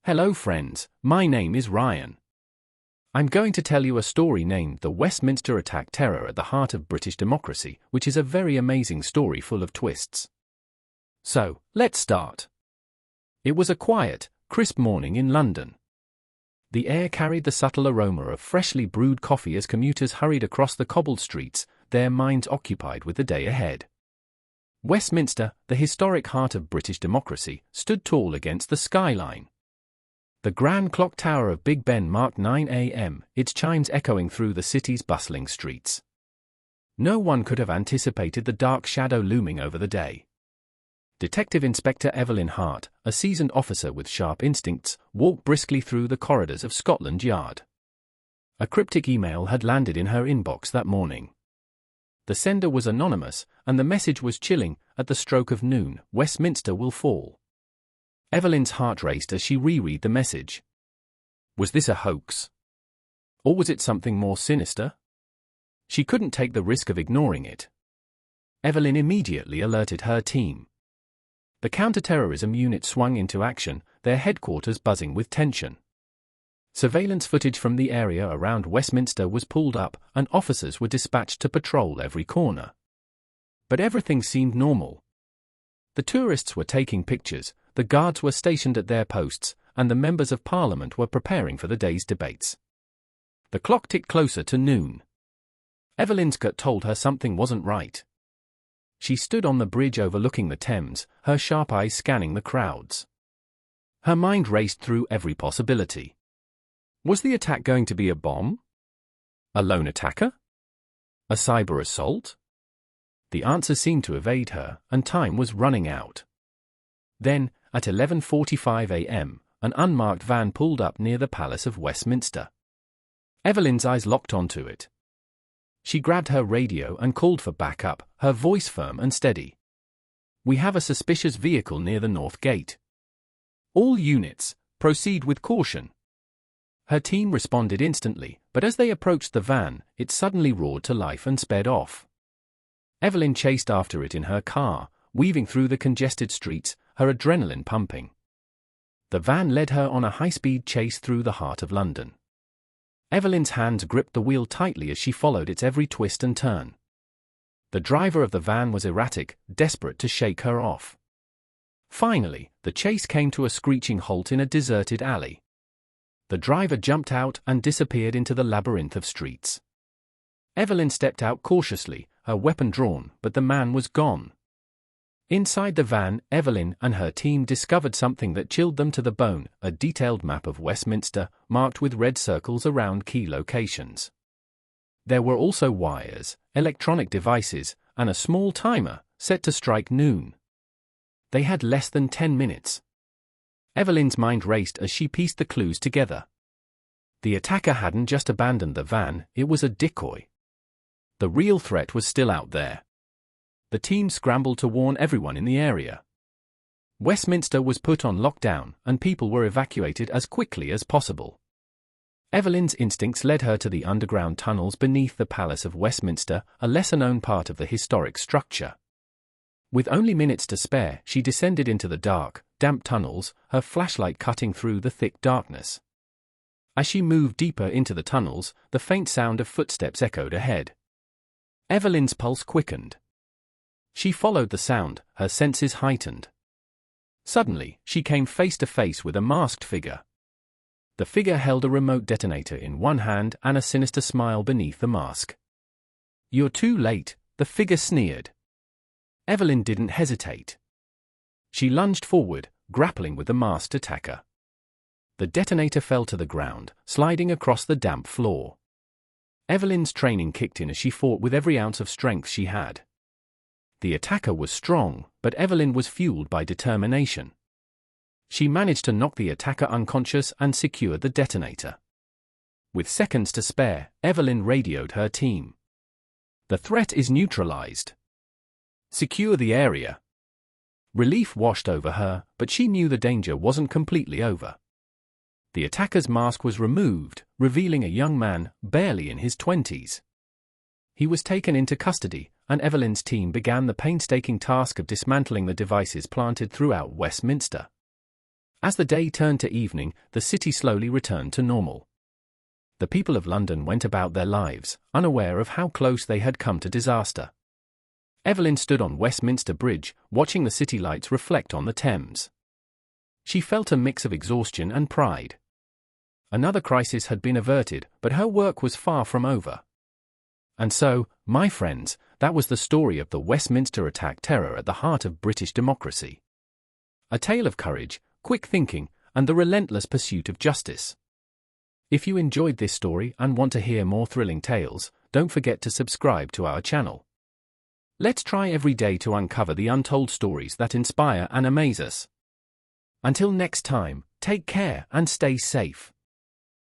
Hello friends, my name is Ryan. I'm going to tell you a story named The Westminster Attack Terror at the Heart of British Democracy, which is a very amazing story full of twists. So, let's start. It was a quiet, crisp morning in London. The air carried the subtle aroma of freshly brewed coffee as commuters hurried across the cobbled streets, their minds occupied with the day ahead. Westminster, the historic heart of British democracy, stood tall against the skyline. The grand clock tower of Big Ben marked 9 a.m., its chimes echoing through the city's bustling streets. No one could have anticipated the dark shadow looming over the day. Detective Inspector Evelyn Hart, a seasoned officer with sharp instincts, walked briskly through the corridors of Scotland Yard. A cryptic email had landed in her inbox that morning. The sender was anonymous, and the message was chilling. At the stroke of noon, Westminster will fall. Evelyn's heart raced as she reread the message. Was this a hoax? Or was it something more sinister? She couldn't take the risk of ignoring it. Evelyn immediately alerted her team. The counter-terrorism unit swung into action, their headquarters buzzing with tension. Surveillance footage from the area around Westminster was pulled up, and officers were dispatched to patrol every corner. But everything seemed normal. The tourists were taking pictures, the guards were stationed at their posts, and the members of Parliament were preparing for the day's debates. The clock ticked closer to noon. Evelyn's gut told her something wasn't right. She stood on the bridge overlooking the Thames, her sharp eyes scanning the crowds. Her mind raced through every possibility. Was the attack going to be a bomb? A lone attacker? A cyber assault? The answer seemed to evade her, and time was running out. Then, at 11:45 a.m., an unmarked van pulled up near the Palace of Westminster. Evelyn's eyes locked onto it. She grabbed her radio and called for backup, her voice firm and steady. We have a suspicious vehicle near the North Gate. All units, proceed with caution. Her team responded instantly, but as they approached the van, it suddenly roared to life and sped off. Evelyn chased after it in her car, weaving through the congested streets, her adrenaline pumping. The van led her on a high-speed chase through the heart of London. Evelyn's hands gripped the wheel tightly as she followed its every twist and turn. The driver of the van was erratic, desperate to shake her off. Finally, the chase came to a screeching halt in a deserted alley. The driver jumped out and disappeared into the labyrinth of streets. Evelyn stepped out cautiously, her weapon drawn, but the man was gone. Inside the van, Evelyn and her team discovered something that chilled them to the bone, a detailed map of Westminster, marked with red circles around key locations. There were also wires, electronic devices, and a small timer, set to strike noon. They had less than 10 minutes. Evelyn's mind raced as she pieced the clues together. The attacker hadn't just abandoned the van, it was a decoy. The real threat was still out there. The team scrambled to warn everyone in the area. Westminster was put on lockdown, and people were evacuated as quickly as possible. Evelyn's instincts led her to the underground tunnels beneath the Palace of Westminster, a lesser-known part of the historic structure. With only minutes to spare, she descended into the dark, damp tunnels, her flashlight cutting through the thick darkness. As she moved deeper into the tunnels, the faint sound of footsteps echoed ahead. Evelyn's pulse quickened. She followed the sound, her senses heightened. Suddenly, she came face to face with a masked figure. The figure held a remote detonator in one hand and a sinister smile beneath the mask. "You're too late," the figure sneered. Evelyn didn't hesitate. She lunged forward, grappling with the masked attacker. The detonator fell to the ground, sliding across the damp floor. Evelyn's training kicked in as she fought with every ounce of strength she had. The attacker was strong, but Evelyn was fueled by determination. She managed to knock the attacker unconscious and secured the detonator. With seconds to spare, Evelyn radioed her team. "The threat is neutralized. Secure the area." Relief washed over her, but she knew the danger wasn't completely over. The attacker's mask was removed, revealing a young man, barely in his 20s. He was taken into custody, and Evelyn's team began the painstaking task of dismantling the devices planted throughout Westminster. As the day turned to evening, the city slowly returned to normal. The people of London went about their lives, unaware of how close they had come to disaster. Evelyn stood on Westminster Bridge, watching the city lights reflect on the Thames. She felt a mix of exhaustion and pride. Another crisis had been averted, but her work was far from over. And so, my friends, that was the story of the Westminster attack terror at the heart of British democracy. A tale of courage, quick thinking, and the relentless pursuit of justice. If you enjoyed this story and want to hear more thrilling tales, don't forget to subscribe to our channel. Let's try every day to uncover the untold stories that inspire and amaze us. Until next time, take care and stay safe.